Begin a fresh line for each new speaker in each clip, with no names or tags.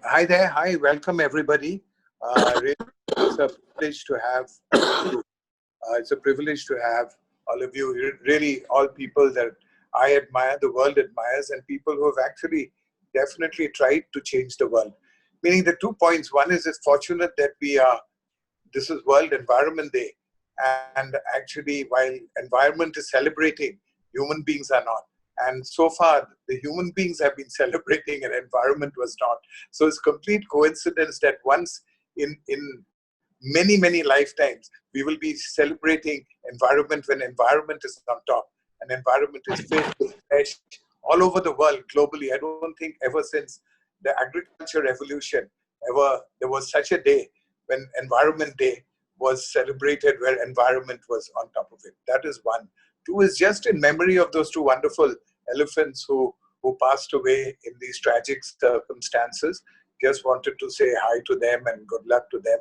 Hi there. Hi, welcome everybody. Really, it's a privilege to have you. It's a privilege to have all of you. Really, all people that I admire, the world admires, and people who have actually definitely tried to change the world. Meaning the 2 points. One is it's fortunate that this is World Environment Day. And actually, while environment is celebrating, human beings are not. And so far, the human beings have been celebrating and environment was not. So it's complete coincidence that once in many, many lifetimes, we will be celebrating environment when environment is on top. And environment is fit, fresh, all over the world, globally. I don't think ever since the agriculture revolution, there was such a day when Environment Day was celebrated where environment was on top of it. That is one. Two is just in memory of those two wonderful elephants who passed away in these tragic circumstances. Just wanted to say hi to them and good luck to them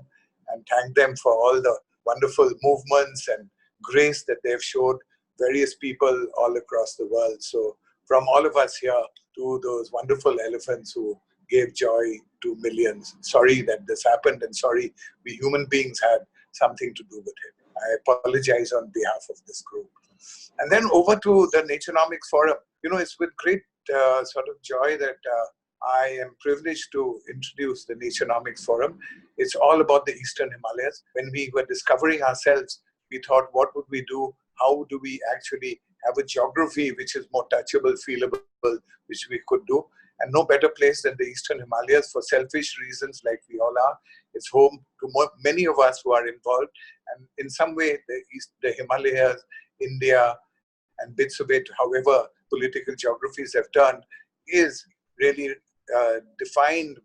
and thank them for all the wonderful movements and grace that they've showed various people all across the world. So from all of us here to those wonderful elephants who gave joy to millions. Sorry that this happened and sorry we human beings had something to do with it. I apologize on behalf of this group. And then over to the Naturenomics Forum. You know, it's with great sort of joy that I am privileged to introduce the Naturenomics Forum. It's all about the Eastern Himalayas. When we were discovering ourselves, we thought, what would we do? How do we actually have a geography which is more touchable, feelable, which we could do? And no better place than the Eastern Himalayas for selfish reasons like we all are. It's home to many of us who are involved. And in some way, the Himalayas, India, and bits of it, however political geographies have turned, is really defined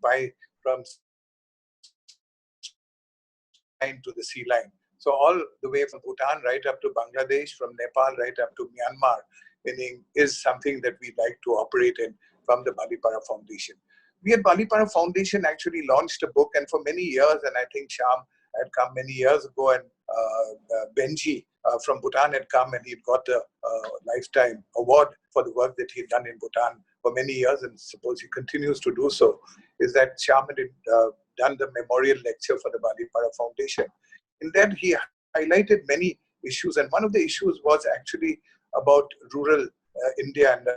from line to the sea line. So all the way from Bhutan right up to Bangladesh, from Nepal right up to Myanmar, meaning is something that we like to operate in from the Balipara Foundation. We at Balipara Foundation actually launched a book, and for many years, and I think Sham had come many years ago, and Benji from Bhutan had come, and he'd got a lifetime award for the work that he'd done in Bhutan for many years, and suppose he continues to do so, is that Sham had done the memorial lecture for the Balipara Foundation. In that, he highlighted many issues, and one of the issues was actually about rural India and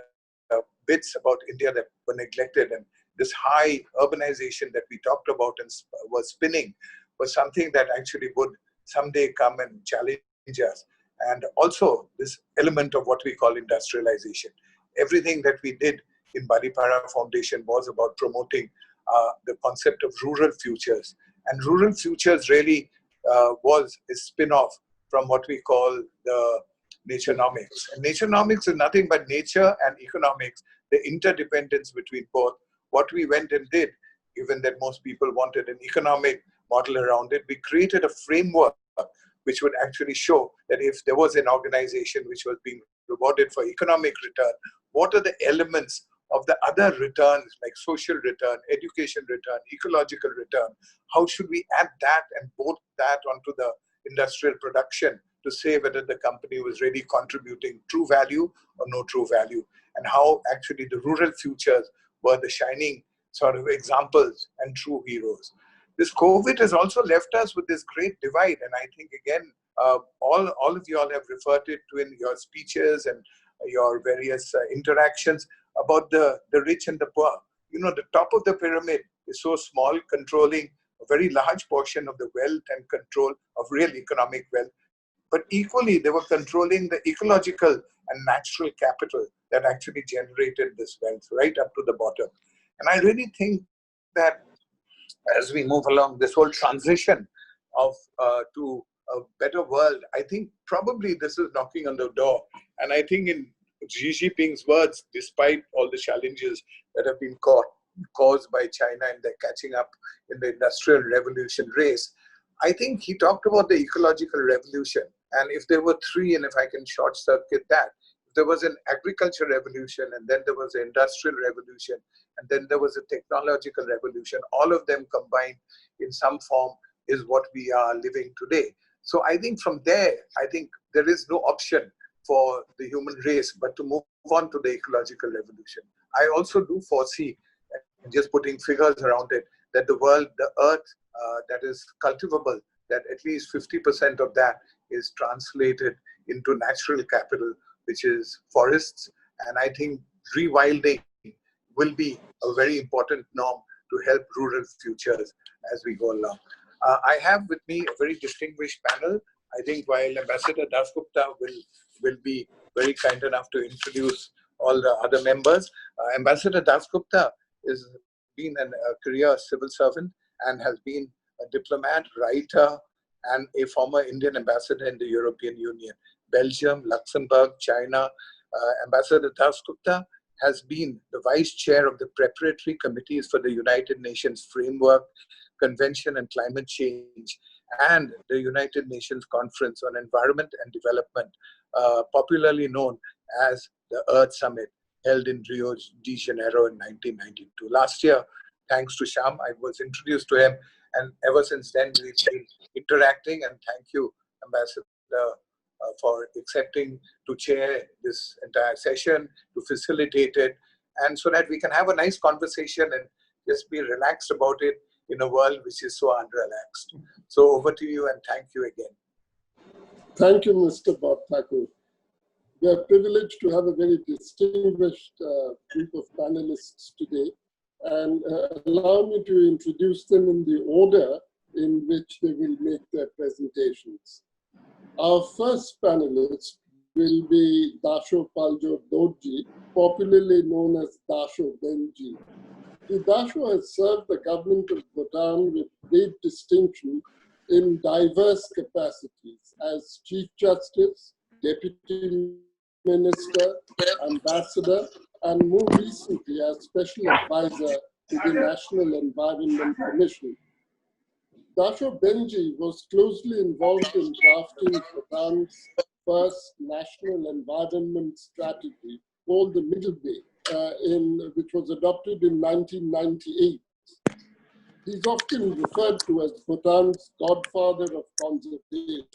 bits about India that were neglected, and this high urbanization that we talked about and was spinning was something that actually would someday come and challenge us. And also this element of what we call industrialization. Everything that we did in Balipara Foundation was about promoting the concept of rural futures. And rural futures really was a spin-off from what we call the Naturenomics. And Naturenomics is nothing but nature and economics, the interdependence between both. What we went and did, given that most people wanted an economic model around it, we created a framework which would actually show that if there was an organization which was being rewarded for economic return, what are the elements of the other returns like social return, education return, ecological return? How should we add that and bolt that onto the industrial production to say whether the company was really contributing true value or no true value, and how actually the rural futures were the shining sort of examples and true heroes. This COVID has also left us with this great divide, and I think again, all of you all have referred to in your speeches and your various interactions about the rich and the poor. You know, the top of the pyramid is so small, controlling a very large portion of the wealth and control of real economic wealth. But equally, they were controlling the ecological and natural capital that actually generated this wealth right up to the bottom. And I really think that as we move along this whole transition of to a better world, I think probably this is knocking on the door. And I think in Xi Jinping's words, despite all the challenges that have been caused by China and they're catching up in the Industrial Revolution race, I think he talked about the ecological revolution. And if there were three, and if I can short circuit that, there was an agriculture revolution, and then there was an industrial revolution, and then there was a technological revolution. All of them combined in some form is what we are living today. So I think from there, I think there is no option for the human race but to move on to the ecological revolution. I also do foresee just putting figures around it, that the world, the earth that is cultivable, that at least 50% of that is translated into natural capital, which is forests. And I think rewilding will be a very important norm to help rural futures as we go along. I have with me a very distinguished panel. I think while Ambassador Dasgupta will be very kind enough to introduce all the other members, Ambassador Dasgupta has been a career civil servant and has been a diplomat, writer, and a former Indian ambassador in the European Union, Belgium, Luxembourg, China. Ambassador Dasgupta has been the vice chair of the preparatory committees for the United Nations Framework Convention on Climate Change and the United Nations Conference on Environment and Development, popularly known as the Earth Summit, held in Rio de Janeiro in 1992. Last year, thanks to Sham, I was introduced to him, and ever since then we've been interacting. And thank you, Ambassador, for accepting to chair this entire session, to facilitate it, and so that we can have a nice conversation and just be relaxed about it in a world which is so unrelaxed. So over to you, and thank you again.
Thank you, Mr. Bob Thakur. We are privileged to have a very distinguished group of panelists today, and allow me to introduce them in the order in which they will make their presentations. Our first panelist will be Dasho Paljo Dorji, popularly known as Dasho Benji. The Dasho has served the government of Bhutan with great distinction in diverse capacities as Chief Justice, Deputy Minister, Ambassador, and more recently as Special Advisor to the National Environment Commission. Dasho Benji was closely involved in drafting Bhutan's first National Environment Strategy, called the Middle Way, which was adopted in 1998. He's often referred to as Bhutan's godfather of conservation.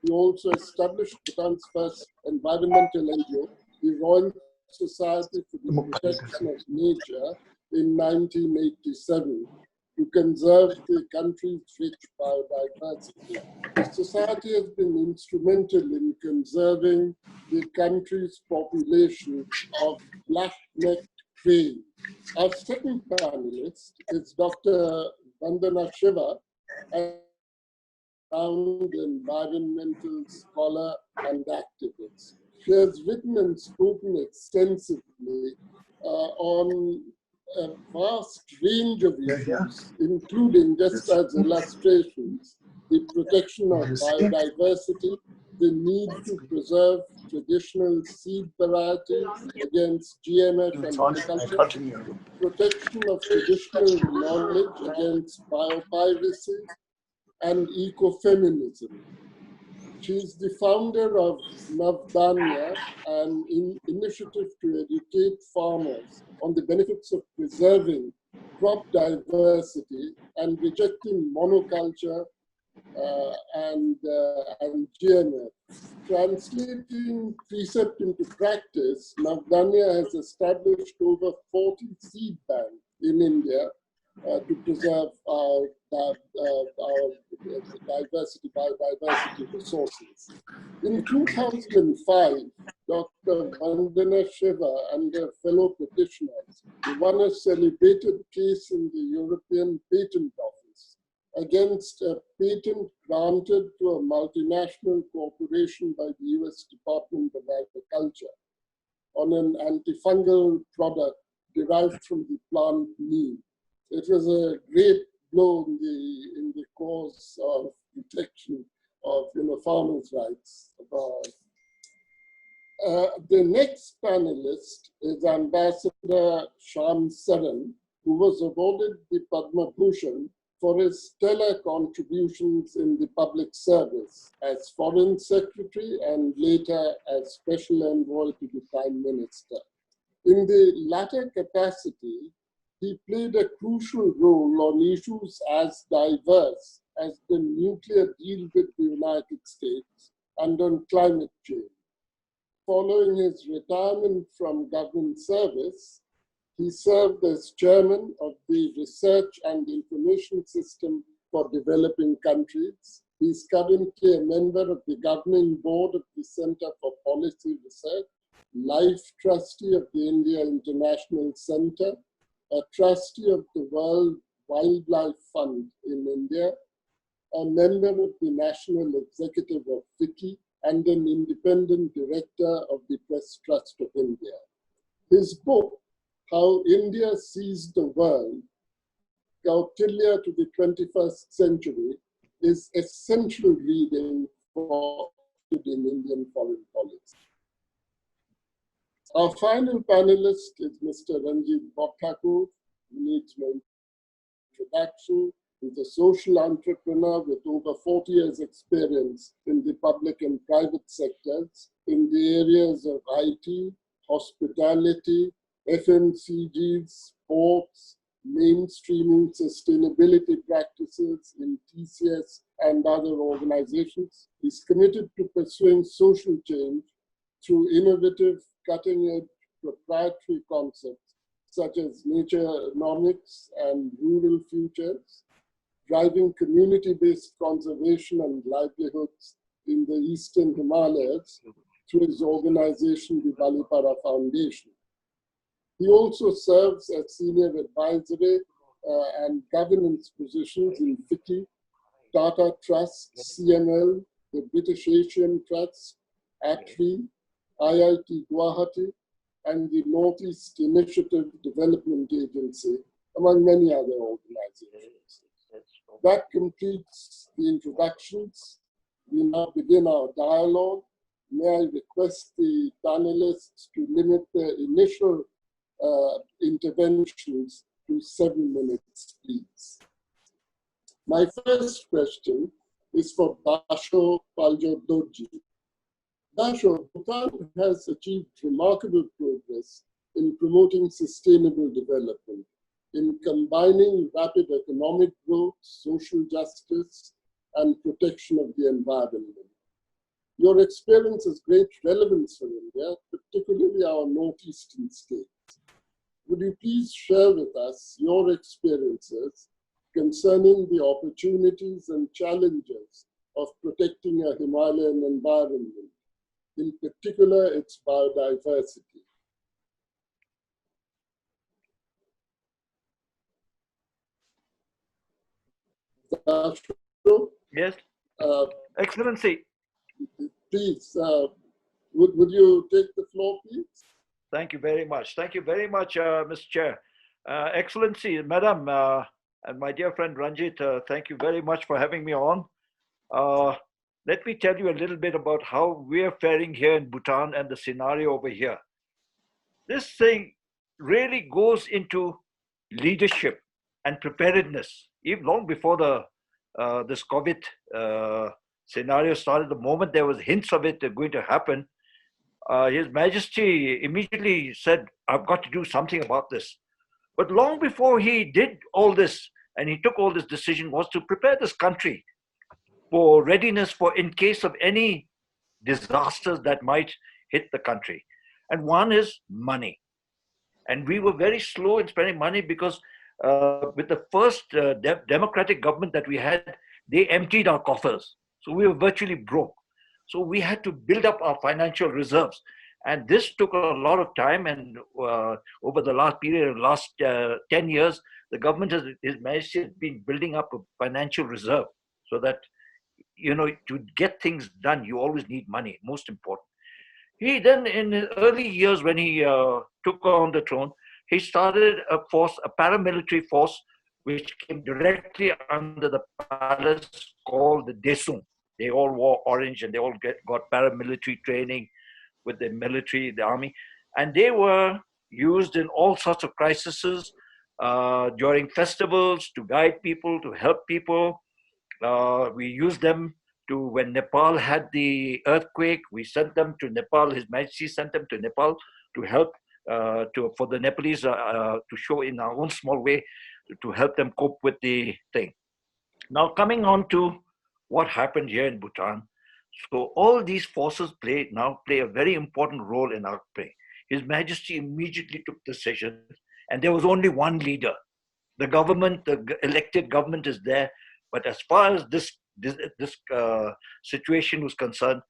He also established Bhutan's first environmental NGO, the Royal Society for the Protection of Nature, in 1987, to conserve the country's rich biodiversity. The society has been instrumental in conserving the country's population of black-necked crane. Our second panelist is Dr. Vandana Shiva, a renowned environmental scholar and activist. She has written and spoken extensively on a vast range of issues, including, just as illustrations, the protection of biodiversity, the need to preserve traditional seed varieties against GMF and agriculture, protection of traditional knowledge against biopiracy, and ecofeminism. She is the founder of Navdanya, an initiative to educate farmers on the benefits of preserving crop diversity and rejecting monoculture and GMF. Translating precept into practice, Navdanya has established over 40 seed banks in India to preserve our biodiversity resources. In 2005, Dr. Vandana Shiva and their fellow petitioners won a celebrated case in the European Patent Office against a patent granted to a multinational corporation by the US Department of Agriculture on an antifungal product derived from the plant neem. It was a great blow in the cause of protection of farmers' rights. The next panelist is Ambassador Sham Saran, who was awarded the Padma Bhushan for his stellar contributions in the public service as Foreign Secretary and later as Special Envoy to the Prime Minister. In the latter capacity, he played a crucial role on issues as diverse as the nuclear deal with the United States and on climate change. Following his retirement from government service, He served as chairman of the Research and Information System for Developing Countries. He is currently a member of the governing board of the Center for Policy Research, life trustee of the India International Center, a trustee of the World Wildlife Fund in India, a member of the National Executive of FICCI, and an independent director of the Press Trust of India. His book, How India Sees the World, Kautilya to the 21st Century, is essential reading for in Indian foreign policy. Our final panelist is Mr. Ranjit Bhattakur, who needs no introduction. He's a social entrepreneur with over 40 years' experience in the public and private sectors in the areas of IT, hospitality, FMCGs, sports, mainstreaming sustainability practices in TCS and other organizations. He's committed to pursuing social change through innovative, cutting-edge proprietary concepts such as Naturenomics and rural futures, driving community-based conservation and livelihoods in the Eastern Himalayas through his organization, the Balipara Foundation. He also serves as senior advisory and governance positions in FICCI, Tata Trust, CML, the British Asian Trust, ATRI, IIT Guwahati, and the Northeast Initiative Development Agency, among many other organizations. That completes the introductions. We now begin our dialogue. May I request the panelists to limit their initial interventions to 7 minutes, please. My first question is for Dasho Paljodorji. Dasho, Bhutan has achieved remarkable progress in promoting sustainable development, in combining rapid economic growth, social justice, and protection of the environment. Your experience has great relevance for India, particularly our northeastern states. Would you please share with us your experiences concerning the opportunities and challenges of protecting a Himalayan environment, in particular its biodiversity?
Yes, Excellency.
Please, would you take the floor, please?
Thank you very much. Thank you very much, Mr. Chair. Excellency, Madam, and my dear friend Ranjit, thank you very much for having me on. Let me tell you a little bit about how we're faring here in Bhutan and the scenario over here. This thing really goes into leadership and preparedness. Even long before this COVID scenario started, the moment there was hints of it going to happen, His Majesty immediately said, I've got to do something about this. But long before he did all this, and he took all this decision, was to prepare this country for readiness for in case of any disasters that might hit the country. And one is money. And we were very slow in spending money because with the first democratic government that we had, they emptied our coffers. So we were virtually broke. So we had to build up our financial reserves. And this took a lot of time. And over the last period, last 10 years, the government has, His Majesty has been building up a financial reserve so that, you know, to get things done, you always need money, most important. He then, in his early years when he took on the throne, he started a force, a paramilitary force, which came directly under the palace called the Desung. They all wore orange and they all got paramilitary training with the military, the army. And they were used in all sorts of crises during festivals to guide people, to help people. We used them to, when Nepal had the earthquake, we sent them to Nepal. His Majesty sent them to Nepal to help, for the Nepalese to show in our own small way to help them cope with the thing. Now coming on to what happened here in Bhutan. So all these forces now play a very important role in our play. His Majesty immediately took decision. and there was only one leader. The government, elected government is there, but as far as this situation was concerned,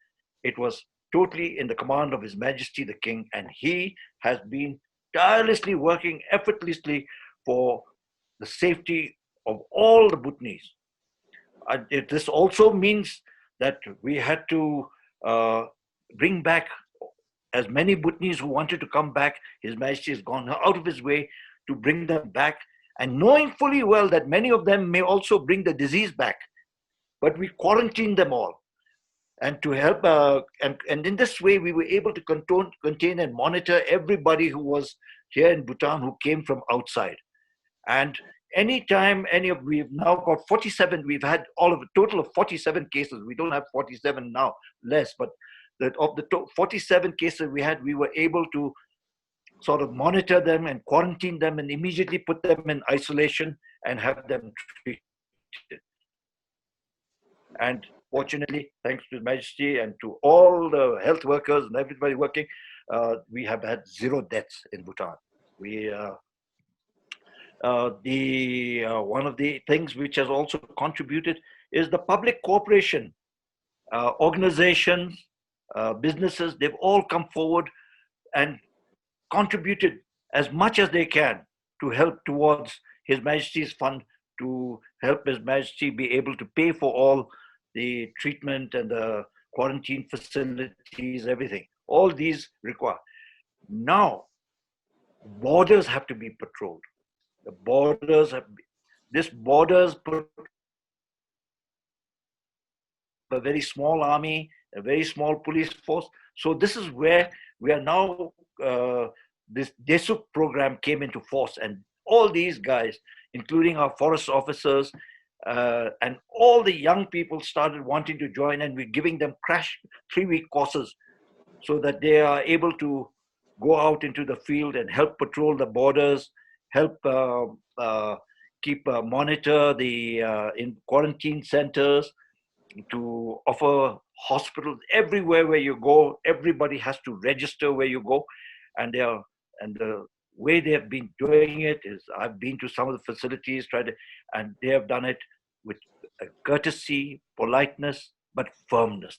it was totally in the command of His Majesty the King, and he has been tirelessly working effortlessly for the safety of all the Bhutanese. This also means that we had to bring back as many Bhutanese who wanted to come back. His Majesty has gone out of his way to bring them back, and knowing fully well that many of them may also bring the disease back. But we quarantined them all. And to help, and in this way, we were able to contain and monitor everybody who was here in Bhutan who came from outside. And anytime we've now got 47, we've had all of a total of 47 cases. We don't have 47 now, less, but of the 47 cases we had, we were able to sort of monitor them and quarantine them and immediately put them in isolation and have them treated. And fortunately, thanks to His Majesty and to all the health workers and everybody working, we have had 0 deaths in Bhutan. One of the things which has also contributed is the public cooperation. Organizations, businesses, they've all come forward and contributed as much as they can to help towards His Majesty's fund, to help His Majesty be able to pay for all the treatment and the quarantine facilities, everything. All these require. Now, borders have to be patrolled. The borders have, borders put a very small army, a very small police force. So this is where we are now, this DESUK program came into force, and all these guys, including our forest officers, and all the young people started wanting to join, and we're giving them crash 3-week courses so that they are able to go out into the field and help patrol the borders, help monitor the in quarantine centers, to offer hospitals everywhere where you go. Everybody has to register where you go, and the way they have been doing it is, I've been to some of the facilities, and they have done it with courtesy, politeness, but firmness.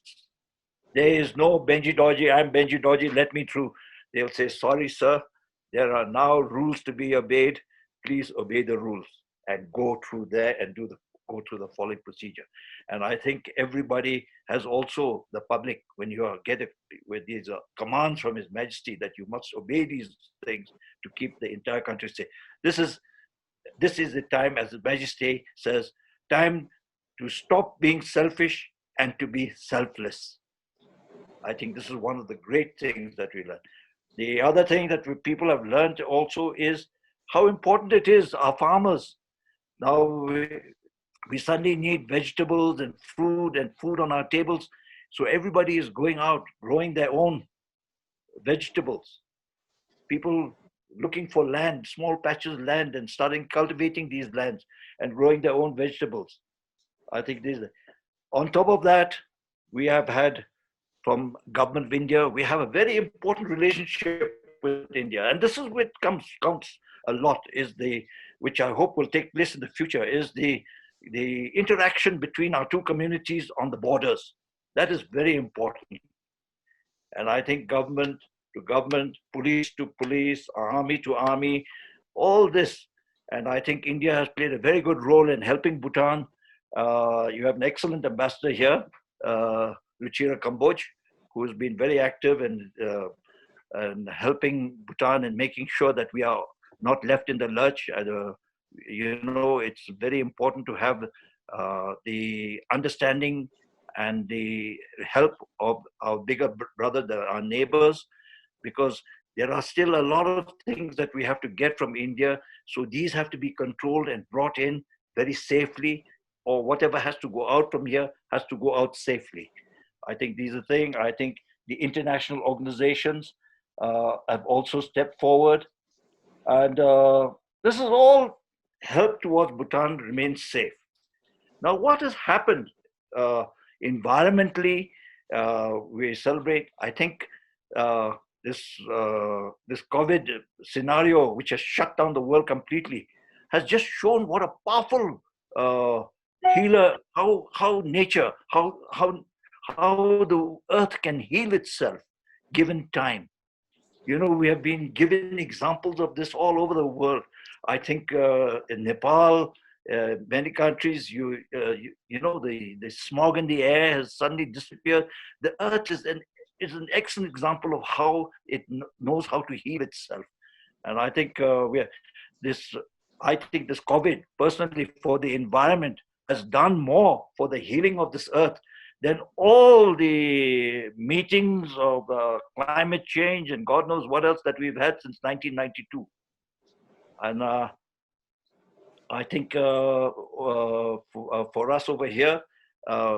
There is no Benji Dodgy, I'm Benji Dodgy, let me through. They'll say, sorry, sir, there are now rules to be obeyed. Please obey the rules and go through there and go through the following procedure. And I think everybody has also, the public, when you get it with these commands from His Majesty that you must obey these things to keep the entire country safe. This is the time, as His Majesty says, time to stop being selfish and to be selfless. I think this is one of the great things that we learned. The other thing that people have learned also is how important it is, our farmers. Now we suddenly need vegetables and food on our tables. So everybody is going out, growing their own vegetables. People looking for land, small patches of land, and starting cultivating these lands and growing their own vegetables. I think on top of that, we have had from Government of India, we have a very important relationship with India. And this is what counts a lot, which I hope will take place in the future, is the interaction between our two communities on the borders. That is very important. And I think government to government, police to police, army to army, all this. And I think India has played a very good role in helping Bhutan. You have an excellent ambassador here, Ruchira Kamboj, who has been very active in helping Bhutan and making sure that we are not left in the lurch. It's very important to have the understanding and the help of our bigger brother, our neighbors, because there are still a lot of things that we have to get from India. So these have to be controlled and brought in very safely, or whatever has to go out from here has to go out safely. I think these are things. I think the international organizations have also stepped forward. And this is all help towards Bhutan remain safe. Now, what has happened environmentally, we celebrate, I think this COVID scenario, which has shut down the world completely, has just shown what a powerful healer, how nature, how the earth can heal itself given time. We have been given examples of this all over the world. I think in Nepal, many countries, the smog in the air has suddenly disappeared. The earth is an excellent example of how it knows how to heal itself. And I think this COVID, personally, for the environment, has done more for the healing of this earth than all the meetings of climate change and God knows what else that we've had since 1992. And I think for us over here,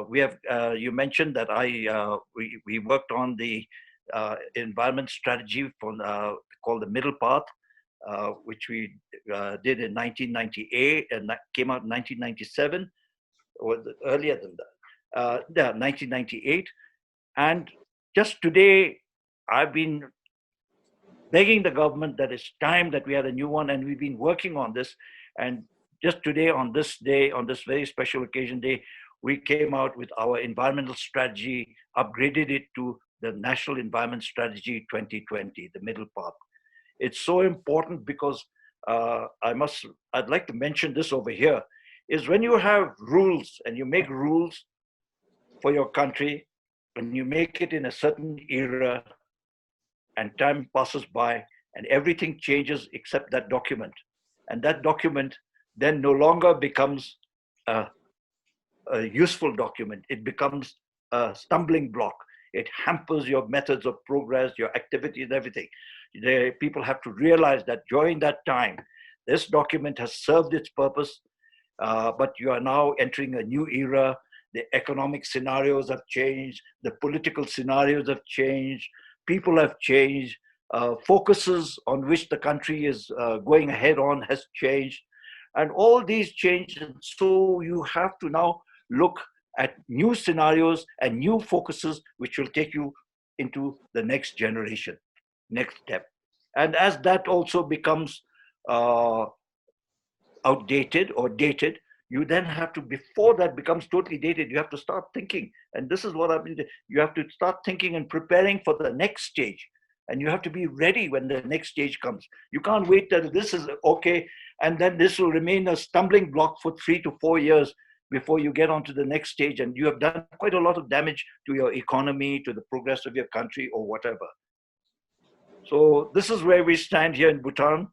we have, you mentioned that we worked on the environment strategy called the Middle Path, which we did in 1998 and that came out in 1997, or earlier than that. 1998. And just today, I've been begging the government that it's time that we had a new one, and we've been working on this. And just today, on this day, on this very special occasion day, we came out with our environmental strategy, upgraded it to the National Environment Strategy 2020, the Middle Path. It's so important because I'd like to mention this over here, is when you have rules and you make rules for your country, and you make it in a certain era, and time passes by, and everything changes except that document. And that document then no longer becomes a useful document. It becomes a stumbling block. It hampers your methods of progress, your activities, everything. People have to realize that during that time, this document has served its purpose, but you are now entering a new era. The economic scenarios have changed. The political scenarios have changed. People have changed. Focuses on which the country is going ahead on has changed. And all these changes. So you have to now look at new scenarios and new focuses, which will take you into the next generation, next step. And as that also becomes outdated or dated, you then have to, before that becomes totally dated, you have to start thinking. And this is what I've been doing. You have to start thinking and preparing for the next stage. And you have to be ready when the next stage comes. You can't wait till this is okay, and then this will remain a stumbling block for 3 to 4 years before you get onto the next stage. And you have done quite a lot of damage to your economy, to the progress of your country, or whatever. So this is where we stand here in Bhutan.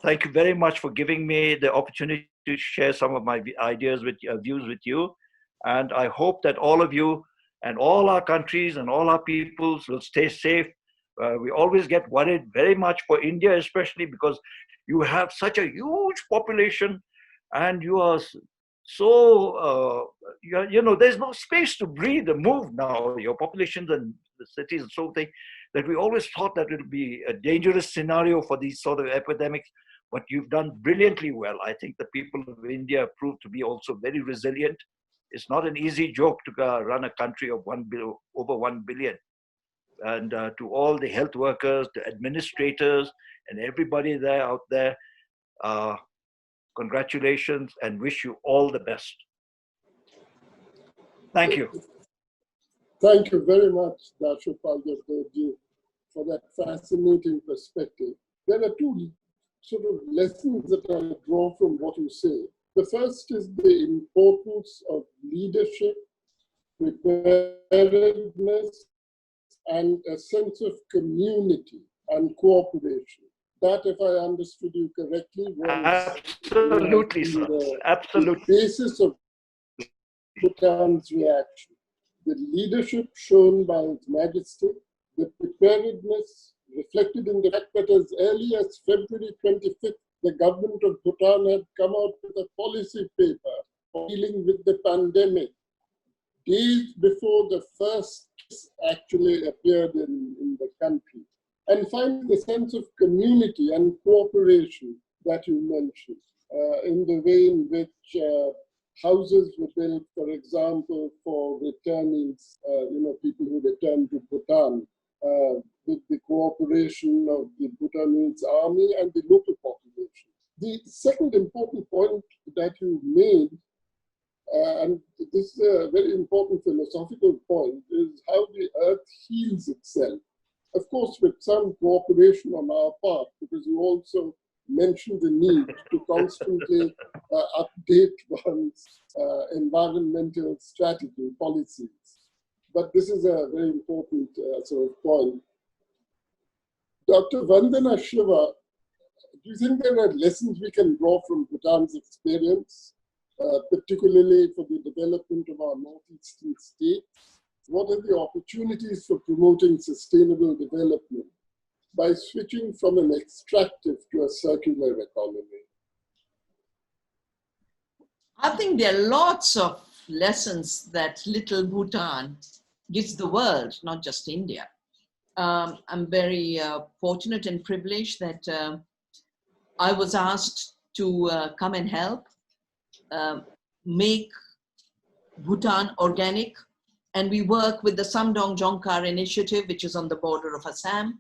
Thank you very much for giving me the opportunity to share some of my ideas with views with you. And I hope that all of you and all our countries and all our peoples will stay safe. We always get worried very much for India, especially because you have such a huge population and you are so, there's no space to breathe and move now. Your populations and the cities and so thing, that we always thought that it would be a dangerous scenario for these sort of epidemics, but you've done brilliantly well. I think the people of India have proved to be also very resilient. It's not an easy joke to run a country of over 1 billion. And to all the health workers, the administrators, and everybody out there, congratulations and wish you all the best. Thank you.
Thank you very much, Dashopal Jagdev, for that fascinating perspective. There are two sort of lessons that I draw from what you say. The first is the importance of leadership, preparedness, and a sense of community and cooperation. That, if I understood you correctly, was
absolutely, sir. Absolutely.
The basis of Bhutan's reaction. The leadership shown by His Majesty, the preparedness reflected in the fact that as early as February 25th, the government of Bhutan had come out with a policy paper for dealing with the pandemic, days before the first case actually appeared in the country. And finally, the sense of community and cooperation that you mentioned, in the way in which houses were built, for example, for returnees, people who return to Bhutan, with the cooperation of the Bhutanese army and the local population. The second important point that you made, and this is a very important philosophical point, is how the earth heals itself. Of course, with some cooperation on our part, because you also mentioned the need to constantly update one's environmental strategy, policies. But this is a very important sort of point. Dr. Vandana Shiva, do you think there are lessons we can draw from Bhutan's experience, particularly for the development of our northeastern states? What are the opportunities for promoting sustainable development by switching from an extractive to a circular economy?
I think there are lots of lessons that little Bhutan gives the world, not just India. I'm very fortunate and privileged that I was asked to come and help make Bhutan organic. And we work with the Samdong Jongkar initiative, which is on the border of Assam.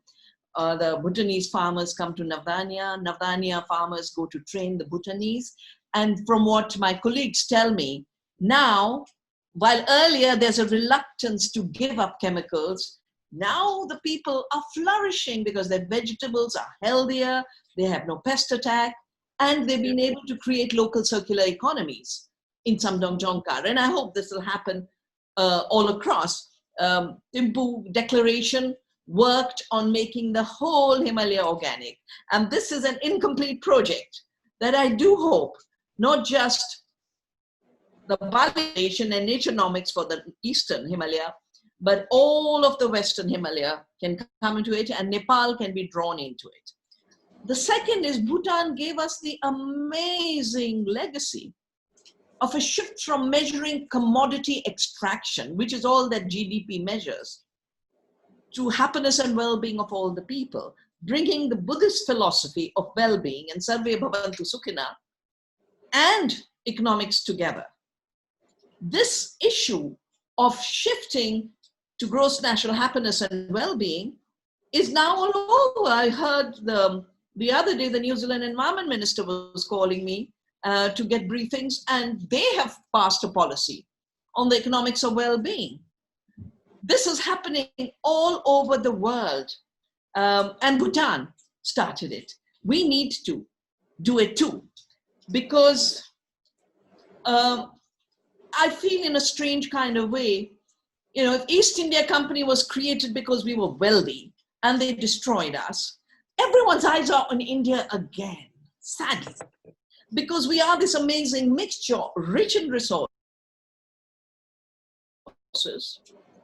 The Bhutanese farmers come to Navdanya. Navdanya farmers go to train the Bhutanese. And from what my colleagues tell me, now, while earlier there's a reluctance to give up chemicals, now the people are flourishing because their vegetables are healthier, they have no pest attack, and they've been able to create local circular economies in Samdong Jongkar. And I hope this will happen all across. Thimphu Declaration worked on making the whole Himalaya organic. And this is an incomplete project that I do hope not just the Bali Nation and Naturenomics for the Eastern Himalaya, but all of the Western Himalaya can come into it and Nepal can be drawn into it. The second is Bhutan gave us the amazing legacy of a shift from measuring commodity extraction, which is all that GDP measures, to happiness and well-being of all the people, bringing the Buddhist philosophy of well-being and Sarve Bhavantu Sukhina and economics together. This issue of shifting to gross national happiness and well-being is now all over. I heard the other day the New Zealand Environment Minister was calling me to get briefings, and they have passed a policy on the economics of well-being. This is happening all over the world, and Bhutan started it. We need to do it too, because I feel in a strange kind of way, you know, if East India Company was created because we were wealthy and they destroyed us, everyone's eyes are on India again, sadly, because we are this amazing mixture, rich in resources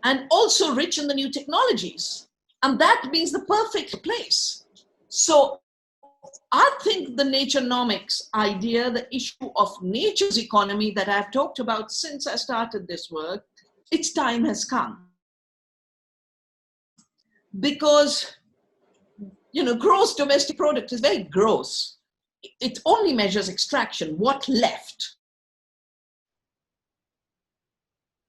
and also rich in the new technologies. And that means the perfect place. So I think the Naturenomics idea, the issue of nature's economy that I've talked about since I started this work, its time has come. Because, you know, gross domestic product is very gross. It only measures extraction, what left.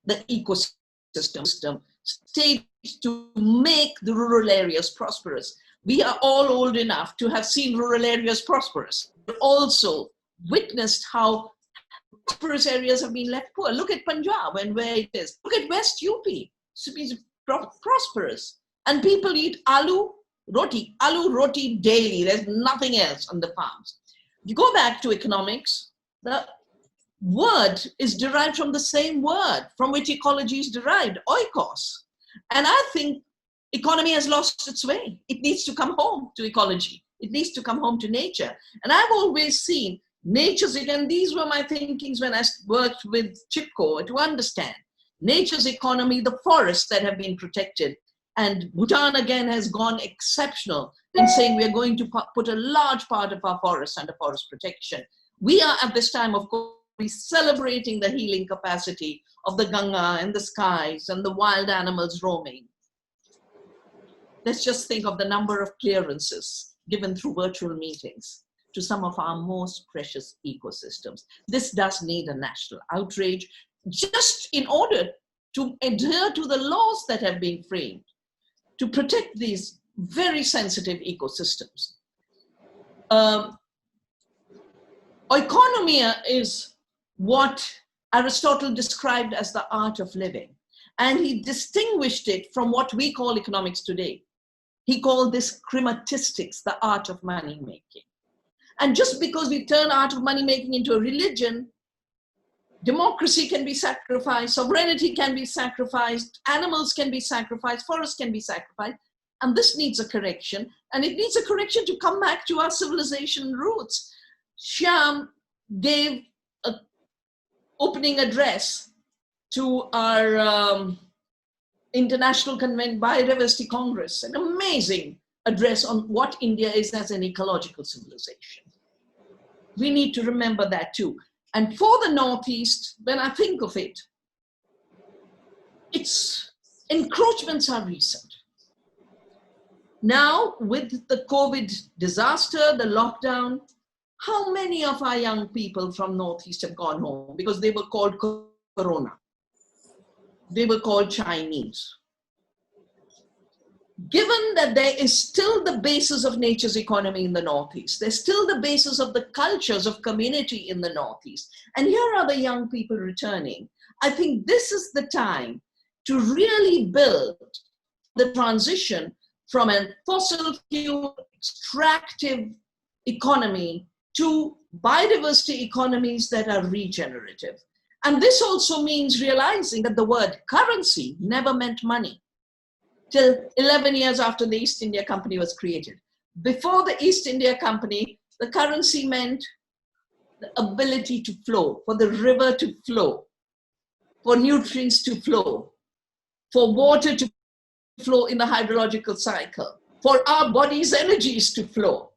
The ecosystem staged to make the rural areas prosperous. We are all old enough to have seen rural areas prosperous, but also witnessed how prosperous areas have been left poor. Look at Punjab and where it is. Look at West UP. It's prosperous. And people eat aloo roti daily. There's nothing else on the farms. You go back to economics, the word is derived from the same word from which ecology is derived, oikos. And I think economy has lost its way. It needs to come home to ecology. It needs to come home to nature. And I've always seen nature's, and these were my thinkings when I worked with Chipko to understand nature's economy, the forests that have been protected. And Bhutan again has gone exceptional in saying we're going to put a large part of our forests under forest protection. We are at this time, of course, celebrating the healing capacity of the Ganga and the skies and the wild animals roaming. Let's just think of the number of clearances given through virtual meetings to some of our most precious ecosystems. This does need a national outrage just in order to adhere to the laws that have been framed. to protect these very sensitive ecosystems. Oikonomia is what Aristotle described as the art of living. And he distinguished it from what we call economics today. He called this chrematistics, the art of money making. And just because we turn art of money making into a religion, democracy can be sacrificed, sovereignty can be sacrificed, animals can be sacrificed, forests can be sacrificed. And this needs a correction. And it needs a correction to come back to our civilization roots. Shyam gave an opening address to our International Biodiversity Congress, an amazing address on what India is as an ecological civilization. We need to remember that too. And for the Northeast, when I think of it, its encroachments are recent. Now, with the COVID disaster, the lockdown, how many of our young people from Northeast have gone home because they were called Corona? They were called Chinese. Given that there is still the basis of nature's economy in the Northeast, there's still the basis of the cultures of community in the Northeast, and here are the young people returning, I think this is the time to really build the transition from a fossil fuel extractive economy to biodiversity economies that are regenerative. And this also means realizing that the word currency never meant money till 11 years after the East India Company was created. Before the East India Company, the currency meant the ability to flow, for the river to flow, for nutrients to flow, for water to flow in the hydrological cycle, for our body's energies to flow,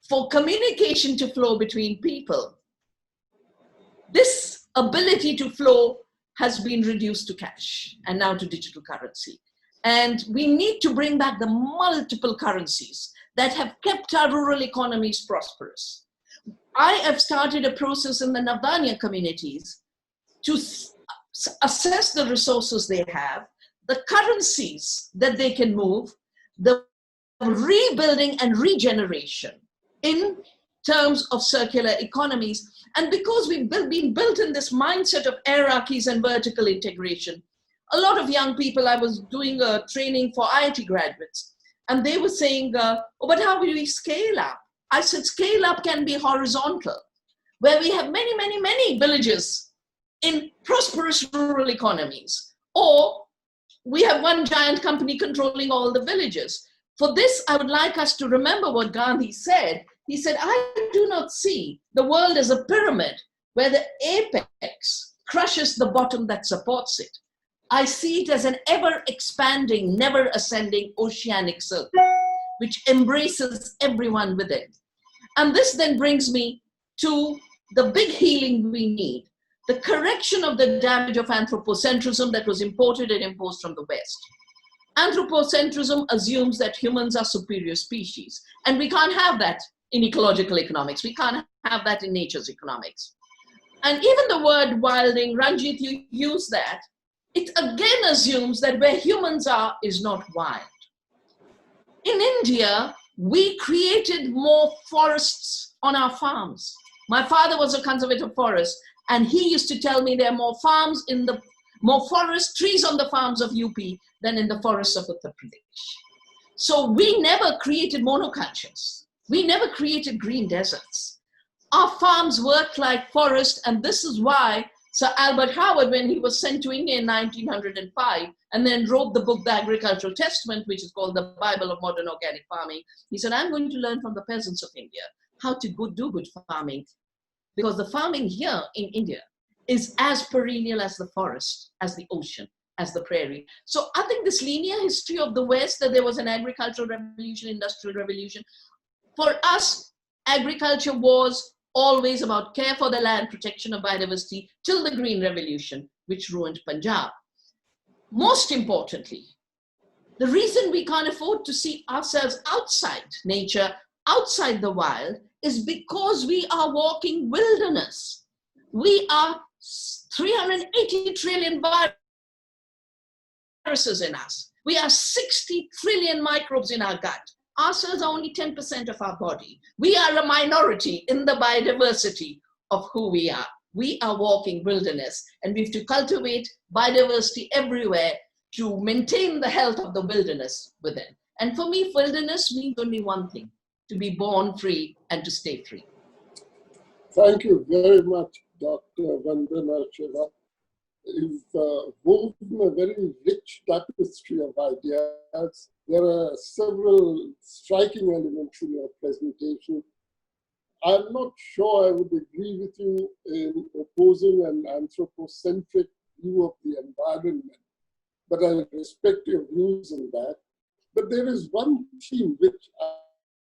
for communication to flow between people. This ability to flow has been reduced to cash and now to digital currency. And we need to bring back the multiple currencies that have kept our rural economies prosperous. I have started a process in the Navdanya communities to assess the resources they have, the currencies that they can move, the rebuilding and regeneration in terms of circular economies. And because we've been built in this mindset of hierarchies and vertical integration, a lot of young people, I was doing a training for IIT graduates, and they were saying, oh, but how will we scale up? I said, scale up can be horizontal, where we have many, many, many villages in prosperous rural economies, or we have one giant company controlling all the villages. For this, I would like us to remember what Gandhi said. He said, I do not see the world as a pyramid where the apex crushes the bottom that supports it. I see it as an ever-expanding, never-ascending oceanic circle, which embraces everyone within. And this then brings me to the big healing we need, the correction of the damage of anthropocentrism that was imported and imposed from the West. Anthropocentrism assumes that humans are superior species, and we can't have that in ecological economics. We can't have that in nature's economics. And even the word wilding, Ranjit, you use that, it again assumes that where humans are is not wild. In India, we created more forests on our farms. My father was a conservative forest, and he used to tell me there are more forest trees on the farms of UP than in the forests of Uttar Pradesh. So we never created monocultures. We never created green deserts. Our farms worked like forests, and this is why Sir Albert Howard, when he was sent to India in 1905 and then wrote the book, The Agricultural Testament, which is called the Bible of Modern Organic Farming, he said, I'm going to learn from the peasants of India how to do good farming, because the farming here in India is as perennial as the forest, as the ocean, as the prairie. So I think this linear history of the West, that there was an agricultural revolution, industrial revolution, for us, agriculture was always about care for the land, protection of biodiversity, till the Green Revolution, which ruined Punjab. Most importantly, the reason we can't afford to see ourselves outside nature, outside the wild, is because we are walking wilderness. We are 380 trillion viruses in us. We are 60 trillion microbes in our gut. Our cells are only 10% of our body. We are a minority in the biodiversity of who we are. We are walking wilderness, and we have to cultivate biodiversity everywhere to maintain the health of the wilderness within. And for me, wilderness means only one thing: to be born free and to stay free.
Thank you very much, Dr. Vandana Shiva. You've woven a very rich tapestry of ideas. There are several striking elements in your presentation. I'm not sure I would agree with you in opposing an anthropocentric view of the environment, but I respect your views on that. But there is one theme which I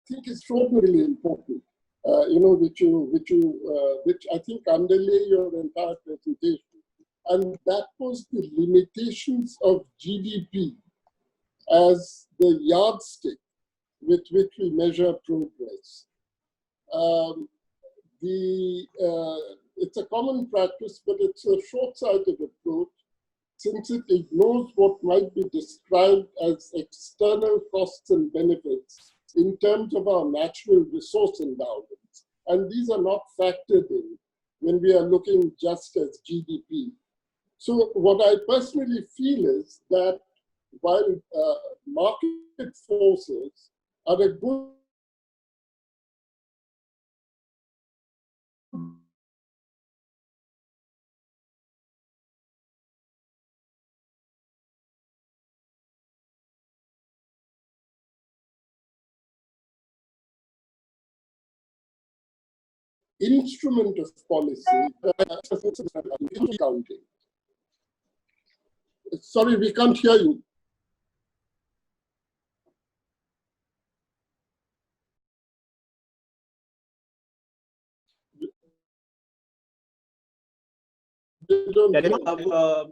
think is extraordinarily important, which I think underlay your entire presentation, and that was the limitations of GDP as the yardstick with which we measure progress. It's a common practice, but it's a short-sighted approach, since it ignores what might be described as external costs and benefits in terms of our natural resource endowments. And these are not factored in when we are looking just as GDP. So what I personally feel is that while market forces are a good instrument of policy, counting. Sorry, we can't hear you.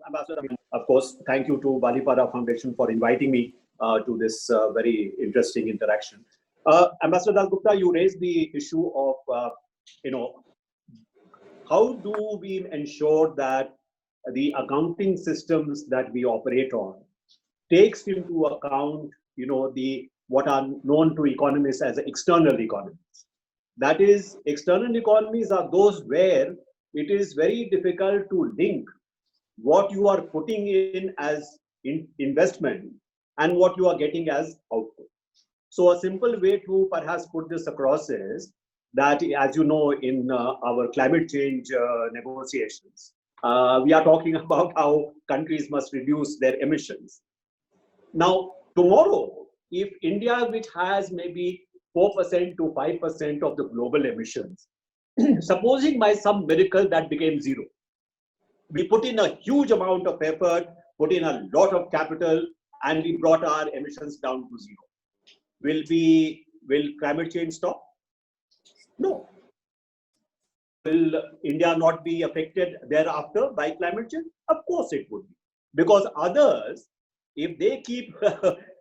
Ambassador, of course, thank you to Balipara Foundation for inviting me to this very interesting interaction. Ambassador Gupta, you raised the issue of, how do we ensure that the accounting systems that we operate on takes into account, what are known to economists as external economies. That is, external economies are those where it is very difficult to link what you are putting in as investment and what you are getting as output. So a simple way to perhaps put this across is that, as you know, in our climate change negotiations, we are talking about how countries must reduce their emissions. Now, tomorrow, if India, which has maybe 4% to 5% of the global emissions, supposing by some miracle that became zero, we put in a huge amount of effort, put in a lot of capital, and we brought our emissions down to zero. Will climate change stop? No. Will India not be affected thereafter by climate change? Of course it would be. Because others, if they keep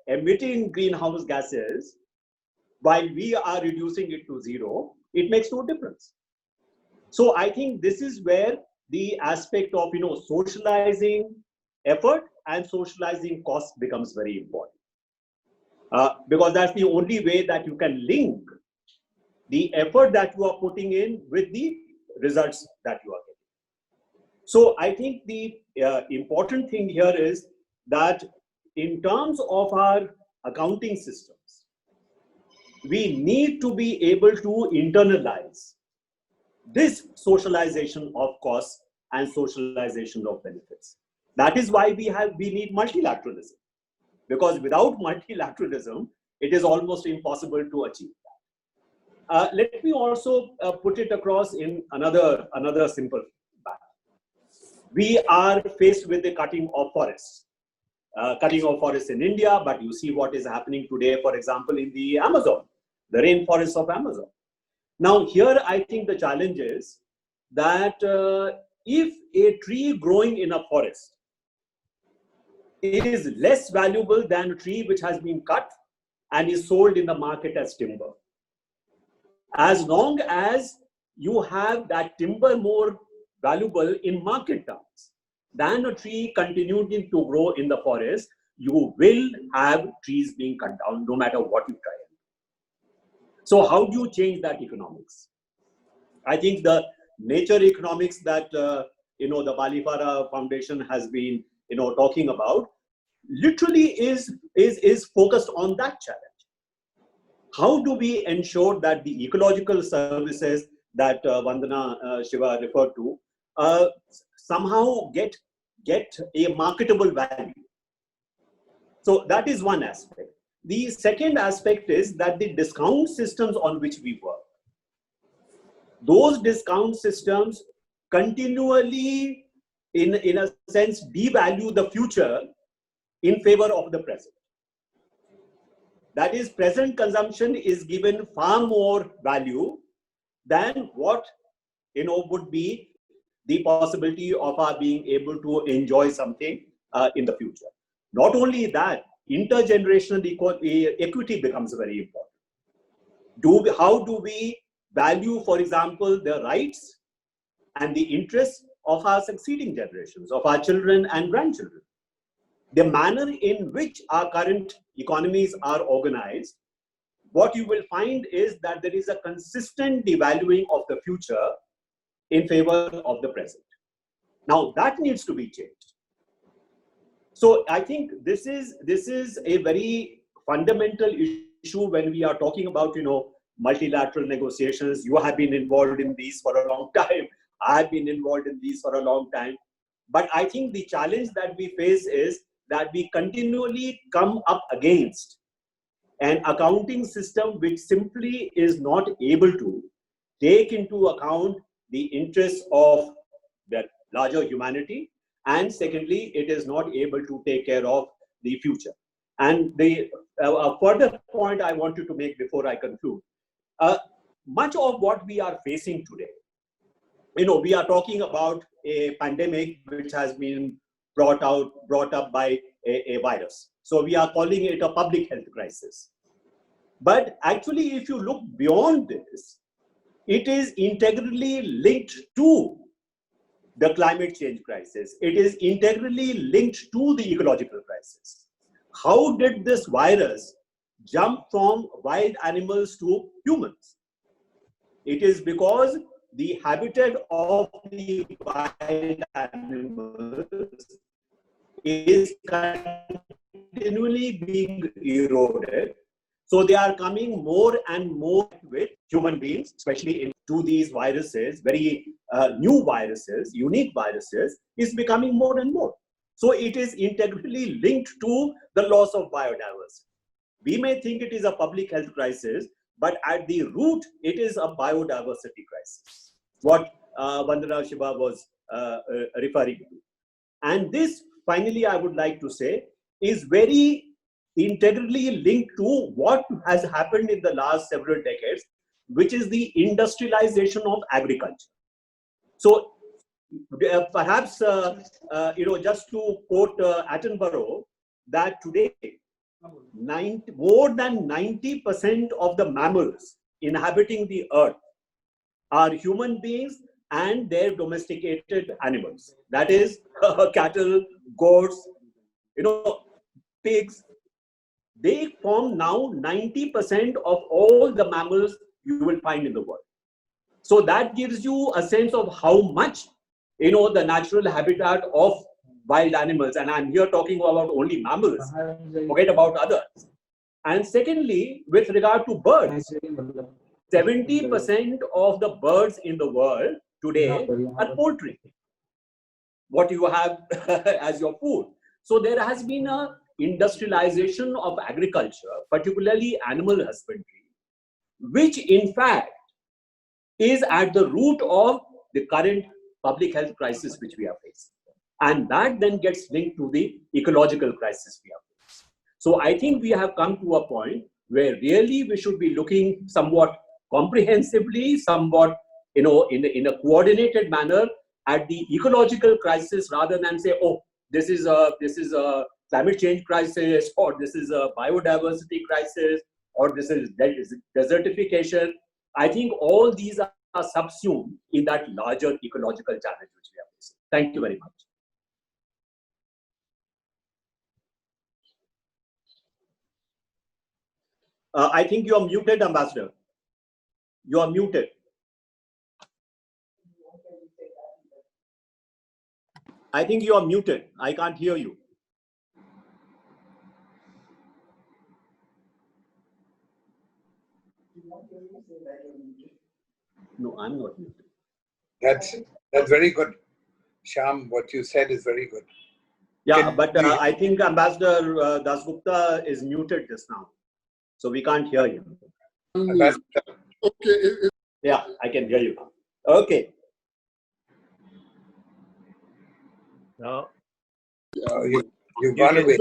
emitting greenhouse gases while we are reducing it to zero, it makes no difference. So I think this is where the aspect of socializing effort and socializing cost becomes very important. Because that's the only way that you can link the effort that you are putting in with the results that you are getting. So I think the important thing here is that in terms of our accounting systems, we need to be able to internalize this socialization of costs and socialization of benefits. That is why we need multilateralism. Because without multilateralism, it is almost impossible to achieve that. Let me also put it across in another simple fact. We are faced with the cutting of forests. Cutting of forests in India, but you see what is happening today, for example, in the Amazon, the rainforests of Amazon. Now here, I think the challenge is that if a tree growing in a forest it is less valuable than a tree which has been cut and is sold in the market as timber. As long as you have that timber more valuable in market terms than a tree continuing to grow in the forest, you will have trees being cut down no matter what you try. So how do you change that economics? I think the nature economics that the Balipara Foundation has been talking about literally is focused on that challenge. How do we ensure that the ecological services that Vandana Shiva referred to somehow get a marketable value? So that is one aspect. The second aspect is that the discount systems on which we work, those discount systems continually, in a sense, devalue the future in favor of the present. That is, present consumption is given far more value than what would be the possibility of our being able to enjoy something in the future. Not only that, intergenerational equity becomes very important. How do we value, for example, the rights and the interests of our succeeding generations, of our children and grandchildren? The manner in which our current economies are organized, what you will find is that there is a consistent devaluing of the future in favor of the present. Now, that needs to be changed. So I think this is a very fundamental issue when we are talking about multilateral negotiations. You have been involved in these for a long time. I have been involved in these for a long time. But I think the challenge that we face is that we continually come up against an accounting system which simply is not able to take into account the interests of the larger humanity, and secondly, it is not able to take care of the future. And the further point I wanted to make before I conclude, much of what we are facing today, we are talking about a pandemic which has been brought up by a virus. So we are calling it a public health crisis. But actually, if you look beyond this, it is integrally linked to the climate change crisis. It is integrally linked to the ecological crisis. How did this virus jump from wild animals to humans? It is because the habitat of the wild animals is continually being eroded. So they are coming more and more with human beings, especially into these viruses, very new viruses, unique viruses, is becoming more and more. So it is integrally linked to the loss of biodiversity. We may think it is a public health crisis, but at the root, it is a biodiversity crisis, what Vandana Shiva was referring to. And this, finally, I would like to say, is very integrally linked to what has happened in the last several decades, which is the industrialization of agriculture. So perhaps, just to quote Attenborough, that today, more than 90% of the mammals inhabiting the earth are human beings and their domesticated animals. That is cattle, goats, pigs. They form now 90% of all the mammals you will find in the world. So that gives you a sense of how much, the natural habitat of wild animals, and I'm here talking about only mammals, forget about others. And secondly, with regard to birds, 70% of the birds in the world today are poultry, what you have as your food. So there has been a industrialization of agriculture, particularly animal husbandry, which in fact is at the root of the current public health crisis which we are facing. And that then gets linked to the ecological crisis we are facing. So I think we have come to a point where really we should be looking somewhat comprehensively, somewhat in a coordinated manner at the ecological crisis, rather than say, oh, this is a climate change crisis, or this is a biodiversity crisis, or this is desertification. I think all these are subsumed in that larger ecological challenge which we are facing. Thank you very much. I think you are muted, Ambassador. You are muted. I think you are muted. I can't hear you. No, I'm not muted.
That's very good. Shyam, what you said is very good.
Yeah, but I think Ambassador Dasgupta is muted just now. So we can't hear you.
Okay.
Yeah, I can hear you now. Okay.
No.
You've gone away.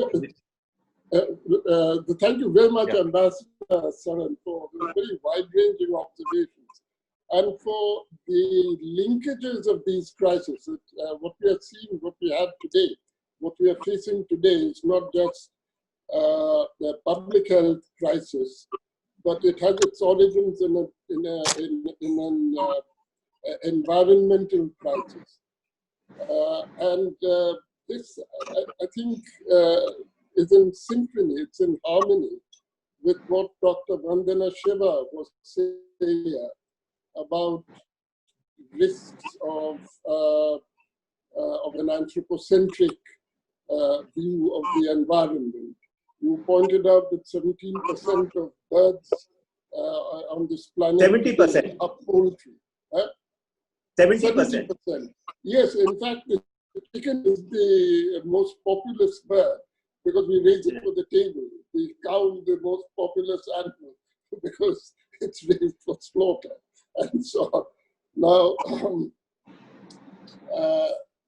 Thank you very much, Ambassador Saran, for the very wide-ranging observations and for the linkages of these crises. What we are seeing, what we have today, what we are facing today is not just the public health crisis, but it has its origins in an environmental crisis. This, I think, is in synchrony, it's in harmony with what Dr. Vandana Shiva was saying about risks of an anthropocentric view of the environment. You pointed out that 17% of birds on this planet
70%
are poultry.
70%.
Yes, in fact, the chicken is the most populous bird because we raise it for the table. The cow is the most populous animal because it's raised for slaughter. And so now,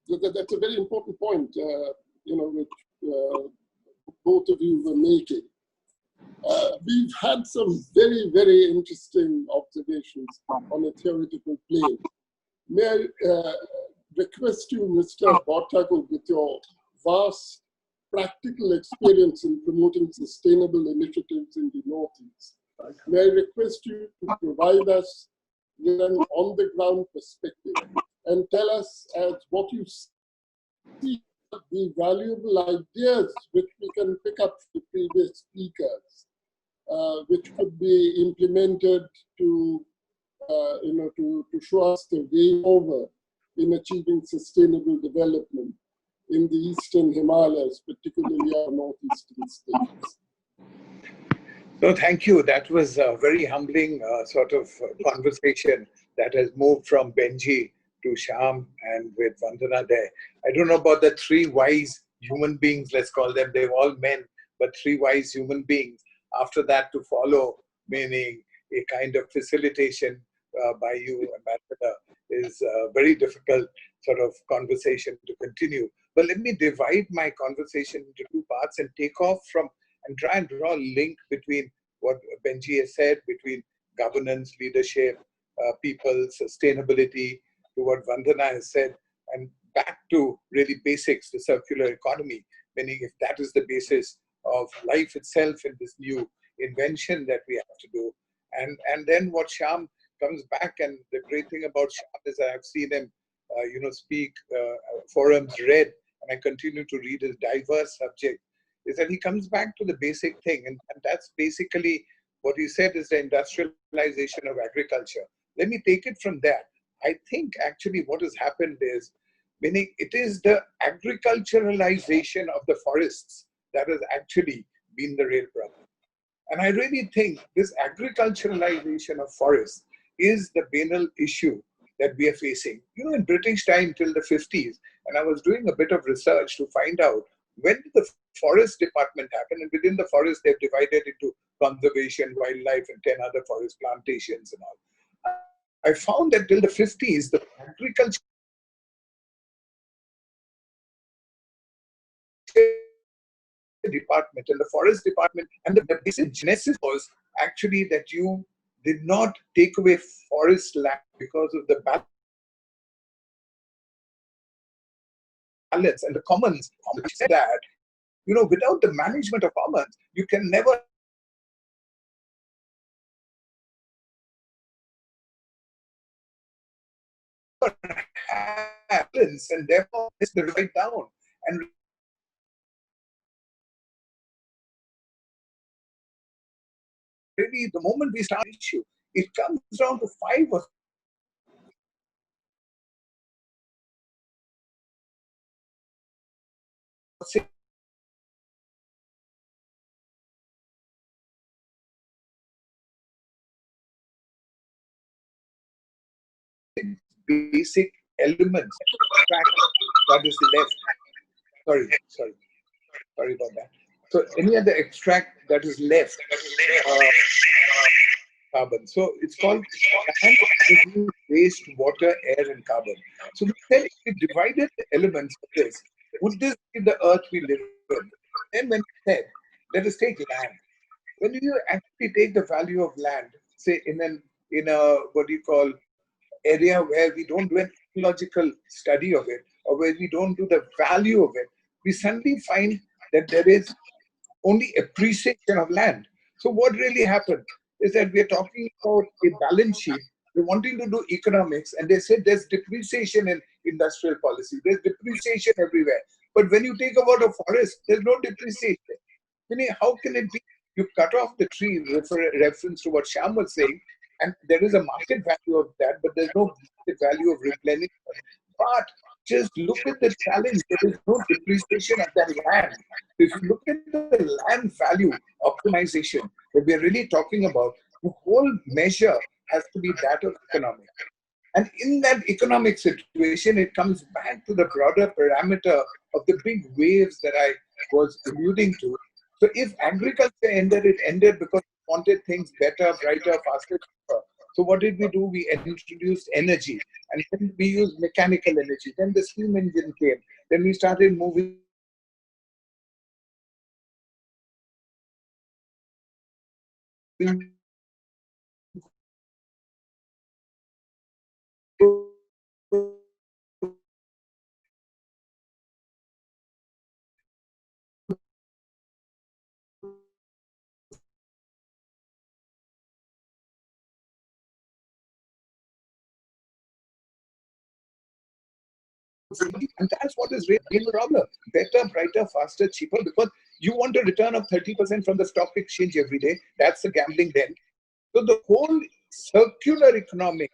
that's a very important point, which both of you were making. We've had some very, very interesting observations on a theoretical plane. May I request you, Mr. Bhattaku, with your vast practical experience in promoting sustainable initiatives in the Northeast, may I request you to provide us with an on-the-ground perspective and tell us as what you see the valuable ideas which we can pick up from the previous speakers, which could be implemented to show us the way forward in achieving sustainable development in the Eastern Himalayas, particularly our northeastern states.
No, thank you. That was a very humbling sort of conversation that has moved from Benji to Shyam and with Vandana there. I don't know about the three wise human beings, let's call them. They're all men, but three wise human beings. After that to follow, meaning a kind of facilitation by you, Ambassador, is a very difficult sort of conversation to continue. But let me divide my conversation into two parts and take off from and try and draw a link between what Benji has said, between governance, leadership, people, sustainability, to what Vandana has said, and back to really basics, the circular economy, meaning if that is the basis of life itself in this new invention that we have to do. And then what Shyam comes back, and the great thing about Shyam is I have seen him, speak, forums read, and I continue to read his diverse subject, is that he comes back to the basic thing. And that's basically what he said is the industrialization of agriculture. Let me take it from there. I think actually what has happened is, meaning it is the agriculturalization of the forests that has actually been the real problem. And I really think this agriculturalization of forests is the banal issue that we are facing. In British time till the 50s, and I was doing a bit of research to find out when did the forest department happen, and within the forest they've divided into conservation, wildlife, and 10 other forest plantations and all. I found that till the 50s, the agriculture department and the forest department and the basic genesis was actually that you did not take away forest land because of the balance and the commons. Said that, without the management of commons, you can never have balance, and therefore it's the right down. And really, the moment we start an issue, it comes down to 5 or 6 basic elements that is left. Sorry about that. So any other extract that is left, carbon. So it's called land, energy, waste, water, air, and carbon. So we said if we divided the elements of this, would this be the earth we live in? Then when we said, let us take land. When you actually take the value of land, say in a what do you call area where we don't do an ecological study of it, or where we don't do the value of it, we suddenly find that there is only appreciation of land. So what really happened is that we are talking about a balance sheet. We're wanting to do economics, and they said there's depreciation in industrial policy. There's depreciation everywhere. But when you take about a forest, there's no depreciation. How can it be? You cut off the tree, reference to what Shyam was saying, and there is a market value of that, but there's no market value of replenishment. But just look at the challenge. There is no depreciation of that land. If you look at the land value optimization that we're really talking about, the whole measure has to be that of economics. And in that economic situation, it comes back to the broader parameter of the big waves that I was alluding to. So if agriculture ended, it ended because we wanted things better, brighter, faster, cheaper. So what did we do? We introduced energy, and then we used mechanical energy. Then the steam engine came. Then we started moving and that's what is really the problem. Better, brighter, faster, cheaper, because you want a return of 30% from the stock exchange every day. That's the gambling then. So the whole circular economic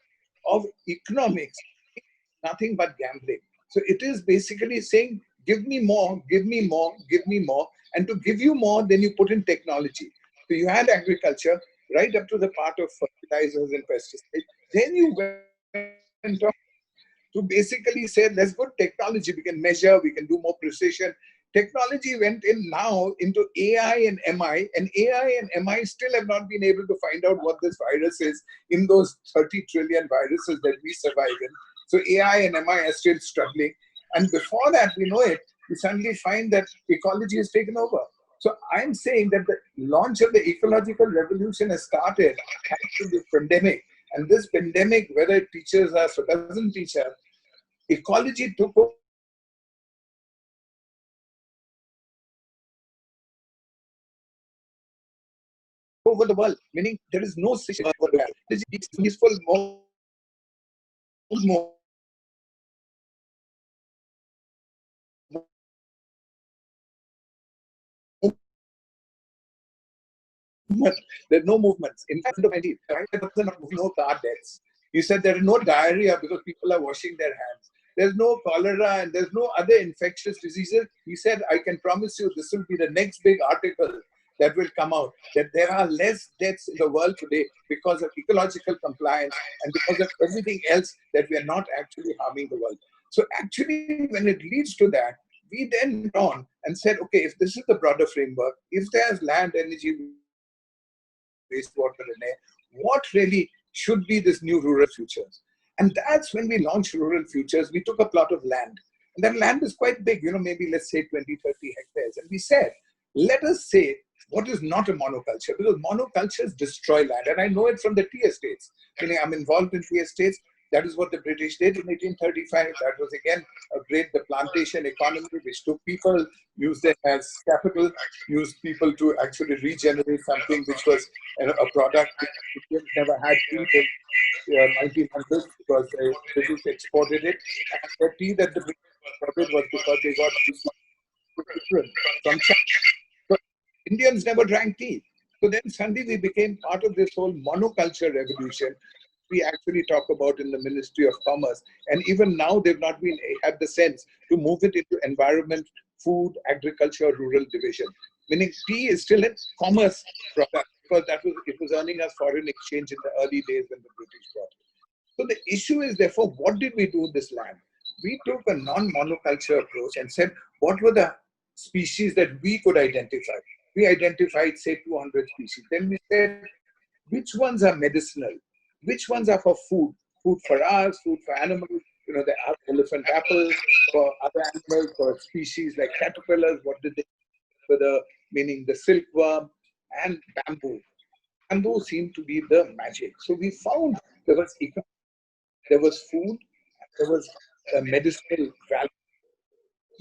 of economics is nothing but gambling. So it is basically saying, give me more, give me more, give me more. And to give you more, then you put in technology. So you had agriculture right up to the part of fertilizers and pesticides. Then you went on to basically say, let's go technology. We can measure, we can do more precision. Technology went in now into AI and MI, and AI and MI still have not been able to find out what this virus is in those 30 trillion viruses that we survive in. So AI and MI are still struggling. And before that, we know it, we suddenly find that ecology has taken over. So I'm saying that the launch of the ecological revolution has started thanks to this pandemic. And this pandemic, whether it teaches us or doesn't teach us, ecology took over the world, meaning there is no situation over the world. It is peaceful, more movement. There's no movements. In fact, no car deaths. You said there is no diarrhea because people are washing their hands. There's no cholera and there's no other infectious diseases. He said, I can promise you this will be the next big article that will come out, that there are less deaths in the world today because of ecological compliance and because of everything else, that we are not actually harming the world. So actually, when it leads to that, we then went on and said, okay, if this is the broader framework, if there's land, energy, wastewater, and air, what really should be this new rural futures? And that's when we launched Rural Futures. We took a plot of land, and that land is quite big, maybe let's say 20, 30 hectares. And we said, let us say what is not a monoculture, because monocultures destroy land. And I know it from the tea estates. Meaning I'm involved in tea estates. That is what the British did in 1835. That was again the plantation economy, which took people, used them as capital, used people to actually regenerate something which was a product which never had tea till 1900s because the British exported it. And the tea that the British exported was because they got different from China. So Indians never drank tea. So then suddenly we became part of this whole monoculture revolution we actually talk about in the Ministry of Commerce. And even now they've not had the sense to move it into environment, food, agriculture, rural division. Meaning tea is still a commerce product because it was earning us foreign exchange in the early days when the British brought it. So the issue is therefore, what did we do with this land? We took a non-monoculture approach and said, what were the species that we could identify? We identified, say, 200 species. Then we said, which ones are medicinal? Which ones are for food? Food for us, food for animals, the elephant apples, for other animals, for species like caterpillars, what did they for meaning the silkworm, and bamboo. Bamboo seemed to be the magic. So we found there was food, there was a medicinal value.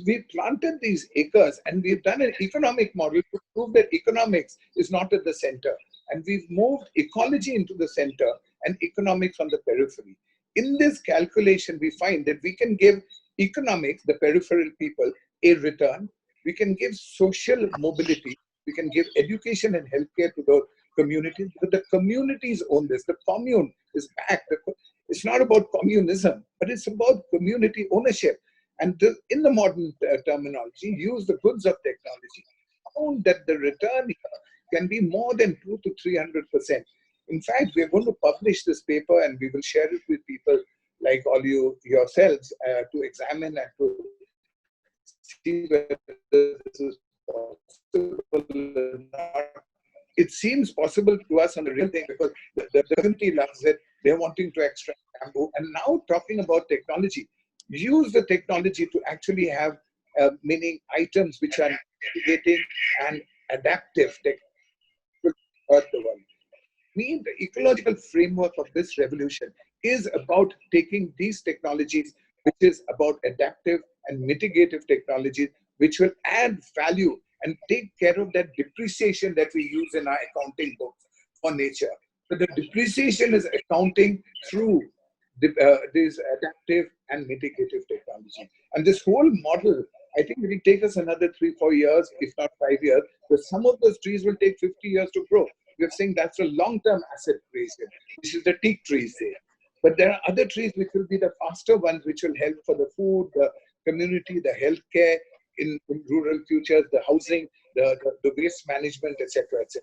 We planted these acres and we've done an economic model to prove that economics is not at the center. And we've moved ecology into the center and economics on the periphery. In this calculation, we find that we can give economics, the peripheral people, a return. We can give social mobility. We can give education and healthcare to the communities, but the communities own this. The commune is back. It's not about communism, but it's about community ownership. And in the modern terminology, use the goods of technology. Found that the return can be more than 200 to 300%. In fact, we're going to publish this paper and we will share it with people like all you yourselves to examine and to see whether this is possible or not. It seems possible to us on the real thing because the community loves it. They're wanting to extract bamboo. And now talking about technology, use the technology to actually have meaning items which are mitigating and adaptive to hurt the world. The ecological framework of this revolution is about taking these technologies, which is about adaptive and mitigative technologies, which will add value and take care of that depreciation that we use in our accounting books for nature. So the depreciation is accounting through this adaptive and mitigative technology. And this whole model, I think it will take us another 3-4 years, if not 5 years, because some of those trees will take 50 years to grow. We're saying that's a long-term asset creation, which is the teak trees there. But there are other trees which will be the faster ones, which will help for the food, the community, the healthcare in rural futures, the housing, the waste management, etc., etc.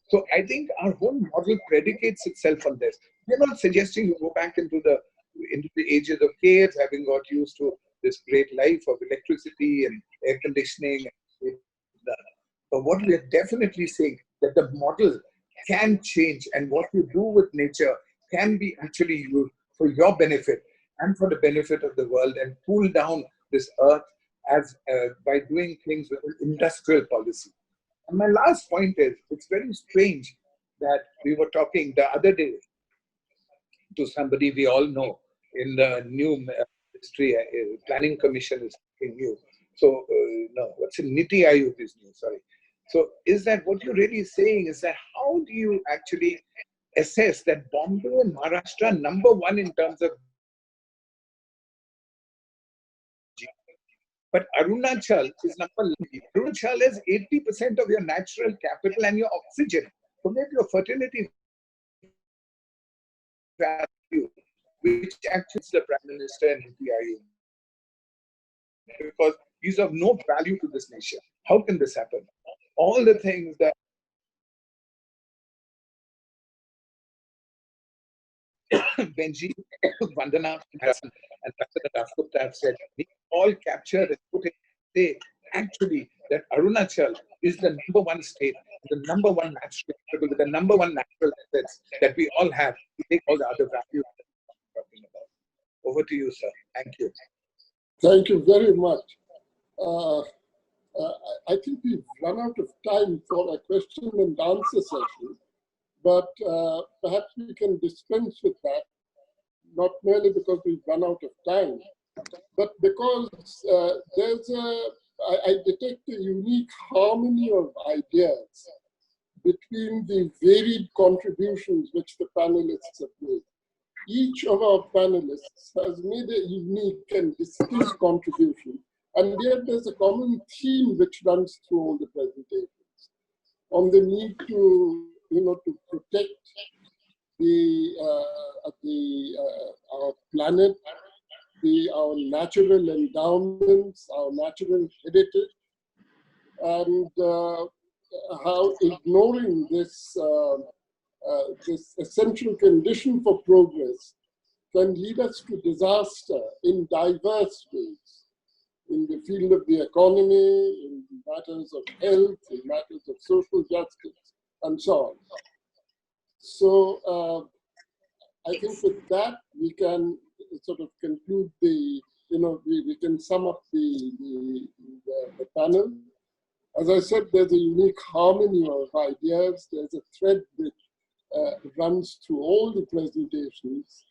So I think our whole model predicates itself on this. We're not suggesting you go back into the ages of caves, having got used to this great life of electricity and air conditioning. But what we are definitely saying that the model can change, and what you do with nature can be actually used for your benefit and for the benefit of the world, and cool down this earth as by doing things with an industrial policy. And my last point is, it's very strange that we were talking the other day to somebody we all know in the new ministry, planning commission is new. So, no, what's in Niti Aayog is new, sorry. So is that what you're really saying is that how do you actually assess that Bombay and Maharashtra number one in terms of but Arunachal is number 11. Arunachal is 80% of your natural capital and your oxygen. So maybe your fertility value, which actually is the Prime Minister and Niti Aayog. Because these have no value to this nation. How can this happen? All the things that Benji, Vandana, and President Afgupta have said, we all captured and put it actually that Arunachal is the number one state, the number one natural capital, the number one natural assets that we all have to take all the other values that we're talking about. Over to you, sir. Thank you.
Thank you very much. I think we've run out of time for a question and answer session, but perhaps we can dispense with that, not merely because we've run out of time, but because I detect a unique harmony of ideas between the varied contributions which the panelists have made. Each of our panelists has made a unique and distinct contribution, and yet there's a common theme which runs through all the presentations. on the need to, to protect our planet, our natural endowments, our natural heritage, and how ignoring this essential condition for progress can lead us to disaster in diverse ways, in the field of the economy, in matters of health, in matters of social justice, and so on. So I think with that, we can sort of conclude we can sum up the panel. As I said, there's a unique harmony of ideas. There's a thread which runs through all the presentations,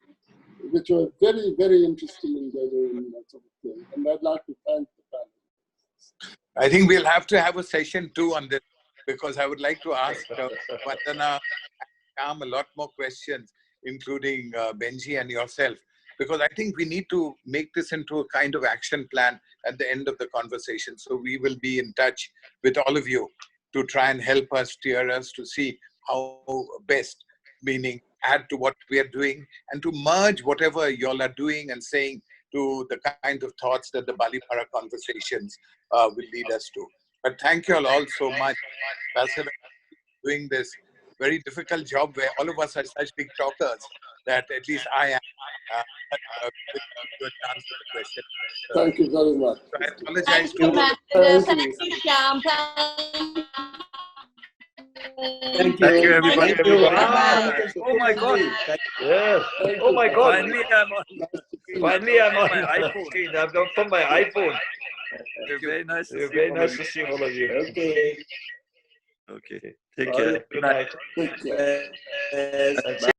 which are very, very interesting endeavor in that sort of thing. And I'd like to thank the panelists.
I think we'll have to have a session 2 on this, because I would like to ask Vandana and a lot more questions, including Benji and yourself, because I think we need to make this into a kind of action plan at the end of the conversation. So we will be in touch with all of you to try and help us, steer us to see how best, meaning add to what we are doing, and to merge whatever y'all are doing and saying to the kind of thoughts that the Balipara conversations will lead us to. But thank you all so much, Ambassador, doing this very difficult job where all of us are such big talkers that at least I am a chance for the question.
Thank you very much.
So I apologize
Thank you, Ambassador. Thank you, Shyam.
Thank you.
Thank you, everybody.
Thank you.
Bye-bye.
Oh my God.
Yes. Oh my God.
Finally, I'm on
my
iPhone.
screen. I've done from my iPhone.
It's very nice to see
Very
all
nice
of
to
you.
see all of you.
Okay.
Okay. Take
All
care.
right.
Good night.
Take care.
Yes.